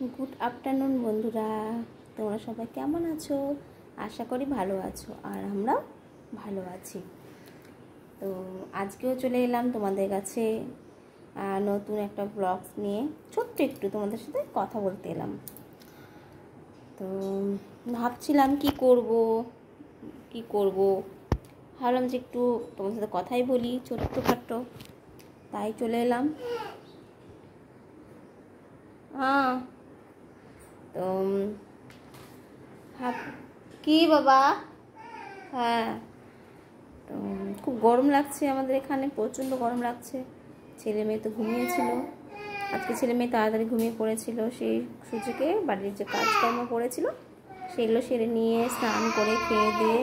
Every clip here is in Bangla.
গুড আফটারনুন বন্ধুরা, তোমরা সবাই কেমন আছো? আশা করি ভালো আছো, আর আমরাও ভালো আছি। তো আজকেও চলে এলাম তোমাদের কাছে নতুন একটা ব্লগস নিয়ে। ছোট্ট একটু তোমাদের সাথে কথা বলতে এলাম। তো ভাবছিলাম কি করব, ভাবলাম যে একটু তোমাদের সাথে কথাই বলি ছোট্টখাট্ট, তাই চলে এলাম। তো কি বাবা? হ্যাঁ, তো খুব গরম লাগছে আমাদের এখানে, প্রচণ্ড গরম লাগছে। ছেলে মেয়ে তো ঘুমিয়েছিল, আজকে ছেলে মেয়ে তাড়াতাড়ি ঘুমিয়ে পড়েছিল। সেই সুযোগে বাড়ির যে কাজকর্ম করেছিল সেগুলো সেরে নিয়ে স্নান করে খেয়ে দিয়ে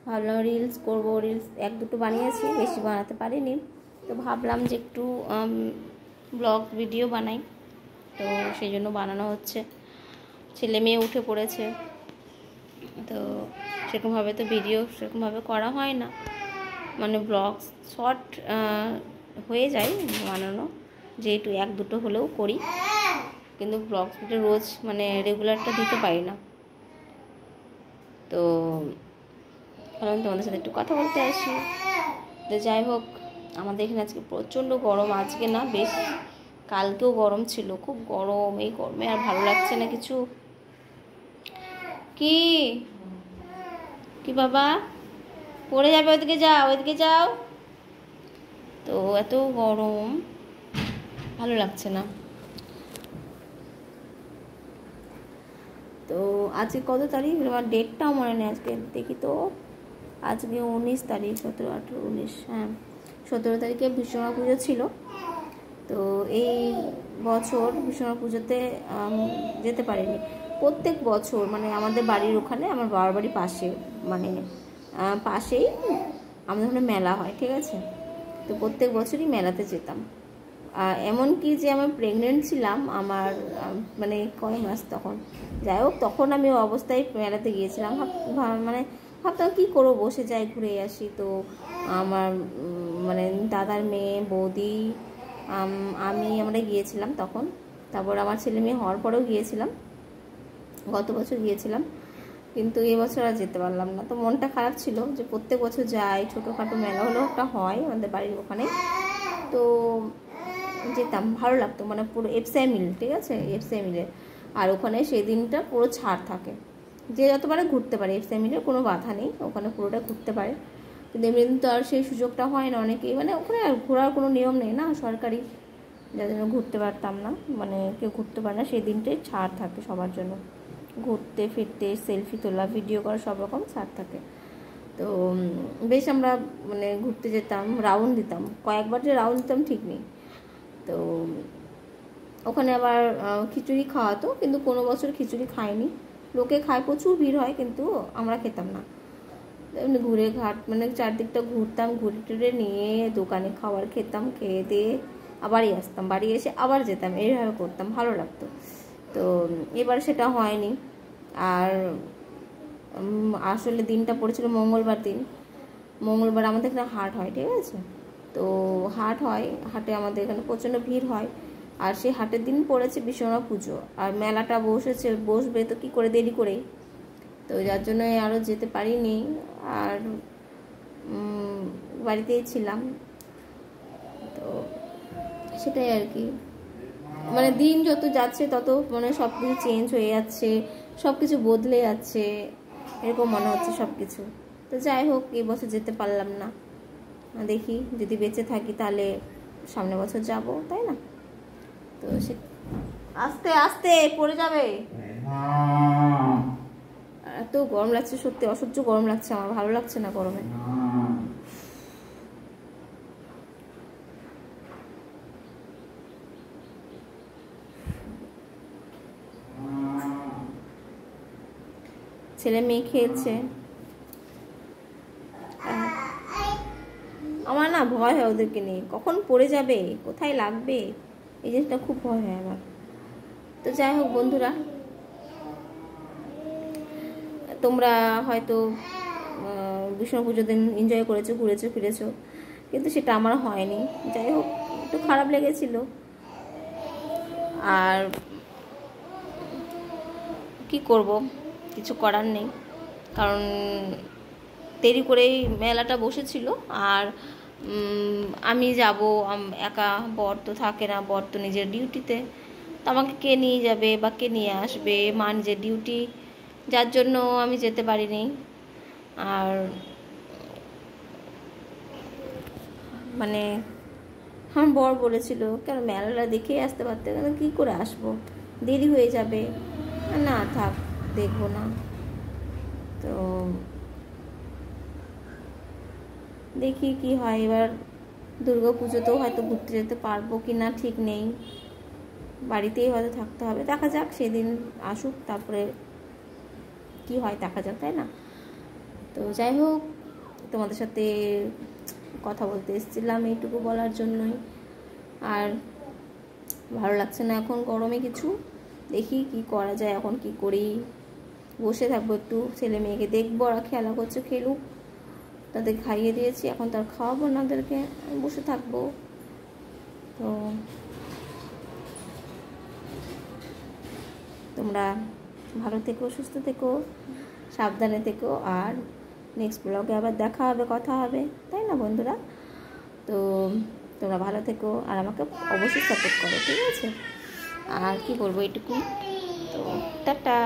ভাবলাম রিলস করব। রিলস এক দুটো বানিয়েছি, বেশি বানাতে পারিনি। তো ভাবলাম যে একটু ব্লগ ভিডিও বানাই, তো সেই জন্য বানানো হচ্ছে। ছেলে মেয়ে উঠে পড়েছে, তো সেরকমভাবে তো ভিডিও সেরকমভাবে করা হয় না, মানে ব্লগ শর্ট হয়ে যায় বানানো, যেহেতু এক দুটো হলেও করি, কিন্তু ব্লগসটা রোজ মানে রেগুলারটা দিতে পারি না। তো ভাবলাম তোমাদের সাথে একটু কথা বলতে আসি। তো যাই হোক, আমাদের এখানে আজকে প্রচণ্ড গরম। আজকে না, বেশ কালকেও গরম ছিল, খুব গরম। এই গরমে আর ভালো লাগছে না কিছু। কি কি বাবা, পড়ে যাবে, ওইদিকে যাও, ওইদিকে যাও। তো এত গরম, ভালো লাগছে না। তো আজকে কত তারিখ, আমার ডেটটাও মনে নেই। আজকে দেখি তো, আজকে 19 তারিখ, 17, 18, 19, হ্যাঁ 17 তারিখে বিশ্বকর্মা পুজো ছিল। তো এই বছর বিশ্বকর্মা পুজোতে যেতে পারিনি। প্রত্যেক বছর মানে আমাদের বাড়ির ওখানে, আমার বাবার বাড়ির পাশে, মানে পাশেই আমাদের ওখানে মেলা হয়, ঠিক আছে। তো প্রত্যেক বছরই মেলাতে যেতাম। এমনকি যে আমার প্রেগনেন্ট ছিলাম, আমার মানে কয় মাস তখন, যাই হোক, তখন আমি অবস্থায় মেলাতে গিয়েছিলাম। মানে ভাবতাম কী করবো, বসে যাই, ঘুরে আসি। তো আমার মানে দাদার মেয়ে, বৌদি, আমরা গিয়েছিলাম তখন। তারপর আমার ছেলে মেয়ে হওয়ার পরেও গিয়েছিলাম, গত বছর গিয়েছিলাম, কিন্তু এবছর আর যেতে পারলাম না। তো মনটা খারাপ ছিল যে প্রত্যেক বছর যাই, ছোটোখাটো মেলা হলেও একটা হয় আমাদের বাড়ির ওখানে, তো যেতাম, ভালো লাগতো। মানে পুরো এফসিআই মিল, ঠিক আছে, এফসিআই মিলের, আর ওখানে সেই দিনটা পুরো ছাড় থাকে, যে যতবারে ঘুরতে পারে। এফসিআই মিলের কোনো বাধা নেই, ওখানে পুরোটা ঘুরতে পারে। কিন্তু এমনি তো আর সেই সুযোগটা হয় না অনেকেই, মানে ওখানে আর ঘোরার কোনো নিয়ম নেই না সরকারি, যার জন্য ঘুরতে পারতাম না, মানে কেউ ঘুরতে পারে না। সেই দিনটাই ছাড় থাকে সবার জন্য, ঘুরতে ফিরতে, সেলফি তোলা, ভিডিও করা, সব রকম ছাড় থাকে। তো বেশ আমরা মানে ঘুরতে যেতাম, রাউন্ড দিতাম, কয়েকবার যে রাউন্ড দিতাম ঠিক নেই। তো ওখানে আবার খিচুড়ি খাওয়াতো, কিন্তু কোনো বছর খিচুড়ি খাইনি। লোকে খায়, প্রচুর ভিড় হয়, কিন্তু আমরা খেতাম না। এমনি ঘুরে ঘাট মানে চারদিকটা ঘুরতাম, ঘুরে টুরে নিয়ে দোকানে খাবার খেতাম, খেয়ে দিয়ে আবারই আসতাম, বাড়ি এসে আবার যেতাম, এইভাবে করতাম, ভালো লাগতো। তো এবার সেটা হয়নি। আর আসলে দিনটা পড়েছিল মঙ্গলবার দিন। মঙ্গলবার আমাদের এখানে হাট হয়, ঠিক আছে। তো হাট হয়, হাটে আমাদের এখানে প্রচণ্ড ভিড় হয়। আর সেই হাটের দিন পড়েছে বিশ্বকর্মা পুজো, আর মেলাটা বসবে তো কী করে, দেরি করেই। তো যার জন্য আরও যেতে পারিনি, আর বাড়িতেই ছিলাম। তো সেটাই আর কি, মানে দিন যত যাচ্ছে তত মানে সব কিছু চেঞ্জ হয়ে যাচ্ছে, সব কিছু বদলে যাচ্ছে, এরকম মনে হচ্ছে সব কিছু। তো যাই হোক, এই বছর যেতে পারলাম না, দেখি যদি বেঁচে থাকি তাহলে সামনের বছর যাব, তাই না? তো সে আস্তে আস্তে পড়ে যাবে। এত গরম লাগছে, সত্যি অসহ্য গরম লাগছে, আমার ভালো লাগছে না গরমে। ছেলে মেয়ে খেয়েছে, আমার না ভয় হয় ওদেরকে নিয়ে, কখন পড়ে যাবে, কোথায় লাগবে, এই জিনিসটা খুব ভয় হয় আমার। তো যাই হোক বন্ধুরা, তোমরা হয়তো বিষ্ণু পুজোর দিন এনজয় করেছো, ঘুরেছো ফিরেছো, কিন্তু সেটা আমার হয়নি। যাই হোক, একটু খারাপ লেগেছিল। আর কি করব, কিছু করার নেই, কারণ দেরি করেই মেলাটা বসেছিল। আর আমি যাব একা, বর তো থাকে না, বর তো নিজের ডিউটিতে, তো আমাকে কে নিয়ে যাবে বা কে নিয়ে আসবে, মা নিজের ডিউটি, যার জন্য আমি যেতে পারিনি। আর মানে আমার বর বলেছিল কেন মেলাটা দেখেই আসতে পারতে, কেন কী করে আসবো, দেরি হয়ে যাবে, না থাক দেখবো না। তো দেখি কি হয় এবার, দুর্গা পুজোতেও হয়তো ঘুরতে যেতে পারবো কি না ঠিক নেই, বাড়িতেই হয়তো থাকতে হবে, দেখা যাক, সেদিন আসুক তারপরে কি হয় দেখা যাক, তাই না? তো যাই হোক, তোমাদের সাথে কথা বলতে এসেছিলাম এইটুকু বলার জন্যই। আর ভালো লাগছে না এখন গরমে কিছু, দেখি কি করা যায়, এখন কি করি, বসে থাকবো একটু, ছেলে মেয়েকে দেখবো, ওরা খেলা করছে, খেলুক, তাদের খাইয়ে দিয়েছি, এখন তার খাওয়াবো না ওদেরকে, বসে থাকবো। তো তোমরা ভালো থেকো, সুস্থ থেকো, সাবধানে থেকো, আর নেক্সট ব্লগে আবার দেখা হবে, কথা হবে, তাই না বন্ধুরা? তো তোমরা ভালো থেকো, আর আমাকে অবশ্যই সাপোর্ট করো, ঠিক আছে? আর কি বলবো, এটুকু। তো টাটা।